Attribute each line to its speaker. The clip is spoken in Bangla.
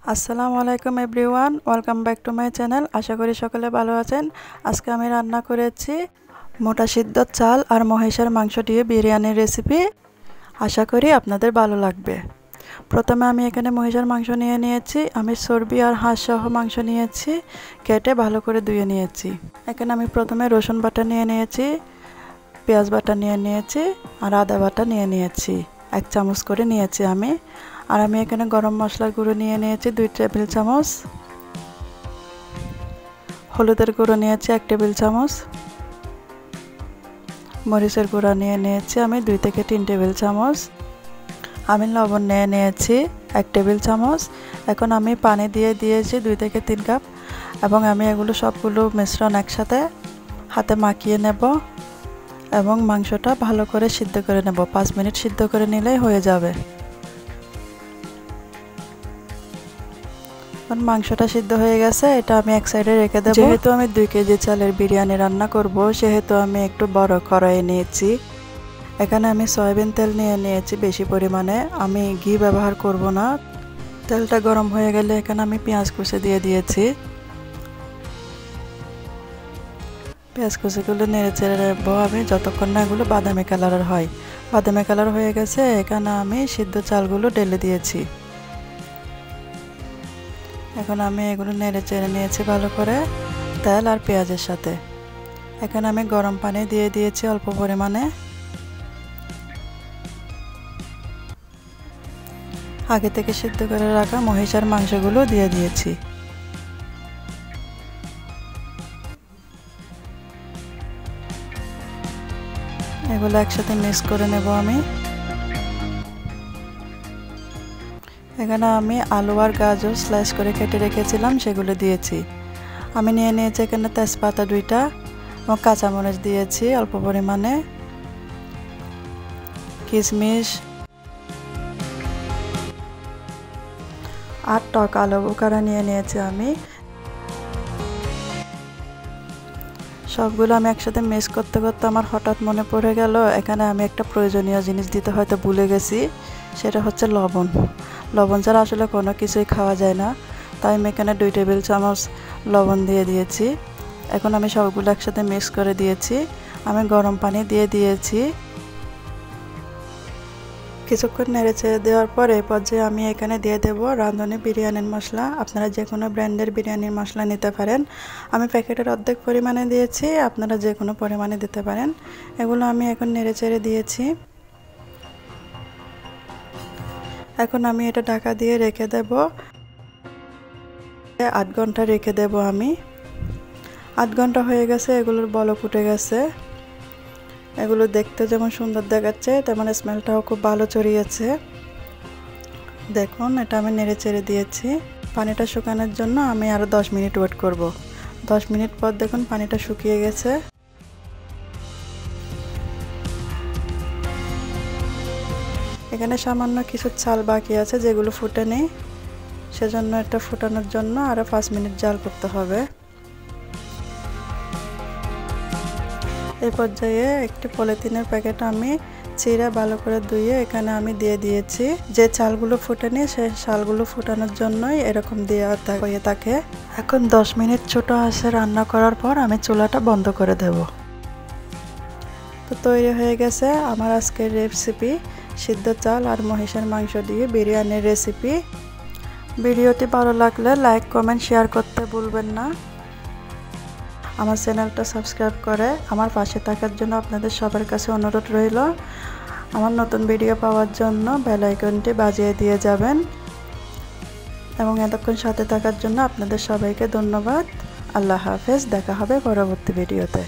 Speaker 1: আসসালামু আলাইকুম everyone, welcome back to my channel. আশা করি সকলে ভালো আছেন। আজকে আমি রান্না করেছি মোটা সিদ্ধ চাল আর মহিষের মাংস দিয়ে বিরিয়ানির রেসিপি। আশা করি আপনাদের ভালো লাগবে। প্রথমে আমি এখানে মহিষের মাংস নিয়ে নিয়েছি। আমি চর্বি আর হাঁস সহ মাংস নিয়েছি, কেটে ভালো করে ধুয়ে নিয়েছি। এখানে আমি প্রথমে রসুন বাটা নিয়ে নিয়েছি, পেঁয়াজ বাটা নিয়ে নিয়েছি আর আদা বাটা নিয়ে নিয়েছি, 1 চামচ করে নিয়েছি আমি। আর আমি এখানে গরম মশলার গুঁড়ো নিয়ে নিয়েছি 2 টেবিল চামচ, হলুদের গুঁড়ো নিয়েছি 1 টেবিল চামচ, মরিচের গুঁড়ো নিয়ে নিয়েছি আমি 2 থেকে 3 টেবিল চামচ, আমি লবণ নিয়ে নিয়েছি 1 টেবিল চামচ। এখন আমি পানি দিয়ে দিয়েছি 2 থেকে 3 কাপ এবং আমি এগুলো সবগুলো মিশ্রণ একসাথে হাতে মাখিয়ে নেব এবং মাংসটা ভালো করে সিদ্ধ করে নেব। 5 মিনিট সিদ্ধ করে নিলেই হয়ে যাবে। মাংসটা সিদ্ধ হয়ে গেছে, এটা আমি এক সাইডে রেখে দেব। যেহেতু আমি 2 কেজি চালের বিরিয়ানি রান্না করব, সেহেতু আমি একটু বড় কড়াই নিয়েছি। এখানে আমি সয়াবিন তেল নিয়ে নিয়েছি বেশি পরিমাণে, আমি ঘি ব্যবহার করব না। তেলটা গরম হয়ে গেলে এখানে আমি পেঁয়াজ কুচি দিয়ে দিয়েছি। পেঁয়াজ কুচিগুলো নেড়ে চেড়ে নেব আমি যতক্ষণ না এগুলো বাদামি কালারের হয়। বাদামি কালার হয়ে গেছে, এখানে আমি সিদ্ধ চালগুলো ঢেলে দিয়েছি। এখন আমি এগুলো নেড়ে চেড়ে নিয়েছি ভালো করে তেল আর পেঁয়াজের সাথে। এখানে আমি গরম পানি দিয়ে দিয়েছি অল্প পরিমাণে। আগে থেকে সিদ্ধ করে রাখা মহিষের মাংসগুলো দিয়ে দিয়েছি। এগুলো একসাথে মিক্স করে নেব আমি। এখানে আমি আলু আর গাজর স্লাইস করে কেটে রেখেছিলাম, সেগুলো দিয়েছি। আমি নিয়ে নিয়েছি এখানে তেজপাতা 2টা এবং কাঁচামরিচ দিয়েছি অল্প পরিমাণে, কিশমিশ আর টক আলু বোখারা নিয়ে নিয়েছি আমি। সবগুলো আমি একসাথে মিক্স করতে করতে আমার হঠাৎ মনে পড়ে গেল এখানে আমি একটা প্রয়োজনীয় জিনিস দিতে হয়তো ভুলে গেছি, সেটা হচ্ছে লবণ। লবণ ছাড়া আসলে কোনো কিছুই খাওয়া যায় না, তাই আমি এখানে 2 টেবিল চামচ লবণ দিয়ে দিয়েছি। এখন আমি সবগুলো একসাথে মিক্স করে দিয়েছি। আমি গরম পানি দিয়ে দিয়েছি। কিছুক্ষণ নেড়ে চেড়ে দেওয়ার পর এই পর্যায়ে আমি এখানে দিয়ে দেব রাঁধুনি বিরিয়ানির মশলা। আপনারা যে কোনো ব্র্যান্ডের বিরিয়ানির মশলা নিতে পারেন। আমি প্যাকেটের অর্ধেক পরিমাণে দিয়েছি, আপনারা যে কোনো পরিমাণে দিতে পারেন। এগুলো আমি এখন নেড়ে চেড়ে দিয়েছি। এখন আমি এটা ঢাকা দিয়ে রেখে দেব, 8 ঘন্টা রেখে দেব আমি। 8 ঘন্টা হয়ে গেছে, এগুলোর বলক উঠে গেছে। এগুলো দেখতে যেমন সুন্দর দেখাচ্ছে, তেমন স্মেলটাও খুব ভালো ছড়িয়েছে। দেখুন, এটা আমি নেড়ে চেড়ে দিয়েছি। পানিটা শুকানোর জন্য আমি আরও 10 মিনিট ওয়েট করব। 10 মিনিট পর দেখুন পানিটা শুকিয়ে গেছে। এখানে সামান্য কিছু চাল বাকি আছে যেগুলো ফুটেনি, সেজন্য এটা ফোটানোর জন্য আরও 5 মিনিট জাল করতে হবে। এই পর্যায়ে একটি পলিথিনের প্যাকেট আমি চিড়ে ভালো করে ধুয়ে এখানে আমি দিয়ে দিয়েছি। যে চালগুলো ফুটেনি সেই চালগুলো ফুটানোর জন্যই এরকম দেওয়া হয়ে থাকে। এখন 10 মিনিট ছোট আঁচে রান্না করার পর আমি চুলাটা বন্ধ করে দেব। তো তৈরি হয়ে গেছে আমার আজকের রেসিপি, সিদ্ধ চাল আর মহিষের মাংস দিয়ে বিরিয়ানির রেসিপি। ভিডিওটি ভালো লাগলে লাইক, কমেন্ট, শেয়ার করতে ভুলবেন না। আমার চ্যানেলটা সাবস্ক্রাইব করে আমার পাশে থাকার জন্য আপনাদের সবার কাছে অনুরোধ রইল। আমার নতুন ভিডিও পাওয়ার জন্য বেল আইকনটি বাজিয়ে দিয়ে যাবেন এবং এতক্ষণ সাথে থাকার জন্য আপনাদের সবাইকে ধন্যবাদ। আল্লাহ হাফেজ, দেখা হবে পরবর্তী ভিডিওতে।